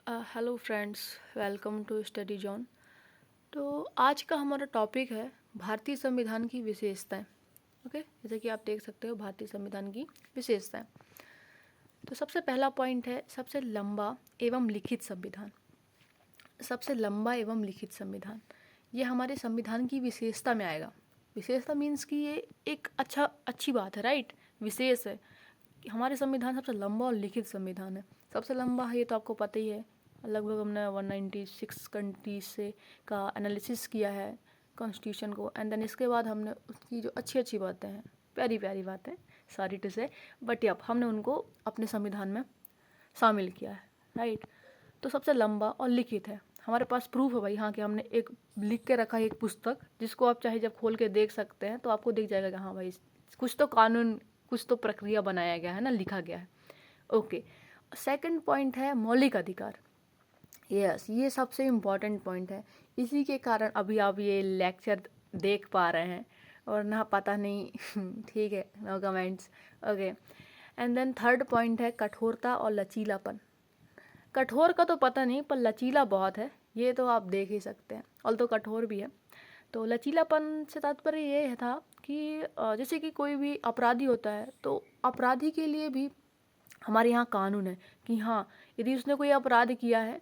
Hello friends, welcome to study zone. तो आज का हमारा टॉपिक है भारतीय संविधान की विशेषताएं। ओके, जैसे कि आप देख सकते हो भारतीय संविधान की विशेषताएं। तो सबसे पहला पॉइंट है सबसे लंबा एवं लिखित संविधान। सबसे लंबा एवं लिखित संविधान ये हमारे संविधान की विशेषता में आएगा। विशेषता मीन्स कि ये एक अच्छी बात है, राइट। विशेष है कि हमारे संविधान सबसे लंबा और लिखित संविधान है। सबसे लंबा है ये तो आपको पता ही है, लगभग हमने 196 कंट्रीज से का एनालिसिस किया है कॉन्स्टिट्यूशन को, एंड देन इसके बाद हमने उसकी जो अच्छी अच्छी बातें हैं, प्यारी प्यारी बातें, सॉरी टू से, बट यप हमने उनको अपने संविधान में शामिल किया है, राइट। तो सबसे लंबा और लिखित है, हमारे पास प्रूफ है भाई, हाँ, कि हमने एक लिख के रखा है एक पुस्तक, जिसको आप चाहे जब खोल के देख सकते हैं तो आपको दिख जाएगा कि हाँ भाई कुछ तो कानून, कुछ तो प्रक्रिया बनाया गया है ना, लिखा गया है। ओके, सेकंड पॉइंट है मौलिक अधिकार। यस, ये सबसे इम्पॉर्टेंट पॉइंट है, इसी के कारण अभी आप ये लेक्चर देख पा रहे हैं, और ना पता नहीं ठीक है, no comments. Okay, and then third point है कठोरता और लचीलापन। कठोर का तो पता नहीं, पर लचीला बहुत है, ये तो आप देख ही सकते हैं, और तो कठोर भी है। तो लचीलापन से तात्पर्य ये था कि जैसे कि कोई भी अपराधी होता है, तो अपराधी के लिए भी हमारे यहाँ कानून है कि हाँ, यदि उसने कोई अपराध किया है,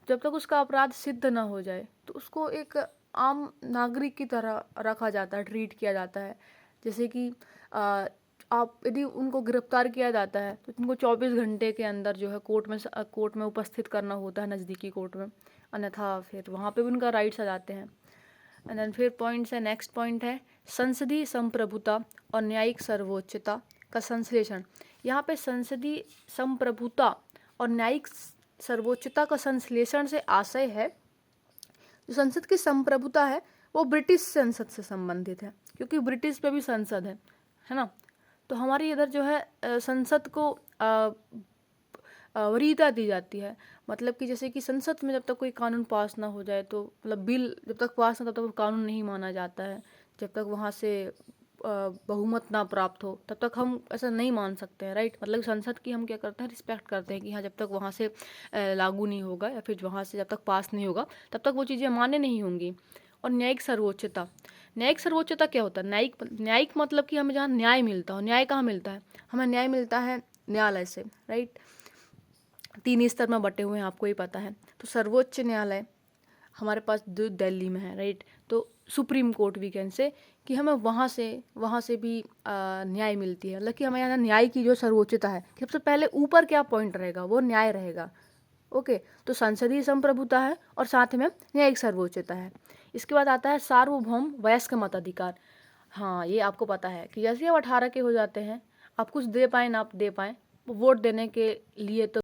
जब तक उसका अपराध सिद्ध ना हो जाए तो उसको एक आम नागरिक की तरह रखा जाता है, ट्रीट किया जाता है। जैसे कि आप यदि उनको गिरफ्तार किया जाता है तो उनको 24 घंटे के अंदर जो है कोर्ट में उपस्थित करना होता है, नज़दीकी कोर्ट में, अन्यथा फिर वहाँ पे भी उनका राइट्स आ जाते हैं। एंड देन फिर पॉइंट्स है, नेक्स्ट पॉइंट है संसदीय संप्रभुता और न्यायिक सर्वोच्चता का संश्लेषण। यहाँ पे संसदीय संप्रभुता और न्यायिक सर्वोच्चता का संश्लेषण से आशय है, जो संसद की संप्रभुता है वो ब्रिटिश संसद से संबंधित है, क्योंकि ब्रिटिश पे भी संसद है ना। तो हमारी इधर जो है संसद को वरीयता दी जाती है, मतलब कि जैसे कि संसद में जब तक कोई कानून पास ना हो जाए, तो मतलब बिल जब तक पास ना, तब तक वो कानून नहीं माना जाता है। जब तक वहाँ से बहुमत ना प्राप्त हो तब तक हम ऐसा नहीं मान सकते हैं, राइट। मतलब संसद की हम क्या करते हैं, रिस्पेक्ट करते हैं कि हाँ, जब तक वहाँ से लागू नहीं होगा या फिर वहाँ से जब तक पास नहीं होगा तब तक वो चीज़ें मान्य नहीं होंगी। और न्यायिक सर्वोच्चता, न्यायिक सर्वोच्चता क्या होता है? न्यायिक मतलब कि हमें जहाँ न्याय मिलता हो। न्याय कहाँ मिलता है? हमें न्याय मिलता है न्यायालय से, राइट। 3 स्तर में बटे हुए हैं, आपको ही पता है। तो सर्वोच्च न्यायालय हमारे पास दिल्ली में है, राइट। तो supreme court we can say कि हमें वहाँ से भी न्याय मिलती है, मतलब कि हमें यहाँ न्याय की जो सर्वोच्चता है, सबसे पहले ऊपर क्या पॉइंट रहेगा, वो न्याय रहेगा। ओके, तो संसदीय संप्रभुता है और साथ में न्यायिक सर्वोच्चता है। इसके बाद आता है सार्वभौम वयस्क मताधिकार। हाँ, ये आपको पता है कि जैसे आप 18 के हो जाते हैं, आप कुछ दे पाएँ ना आप दे पाएँ, वोट देने के लिए तो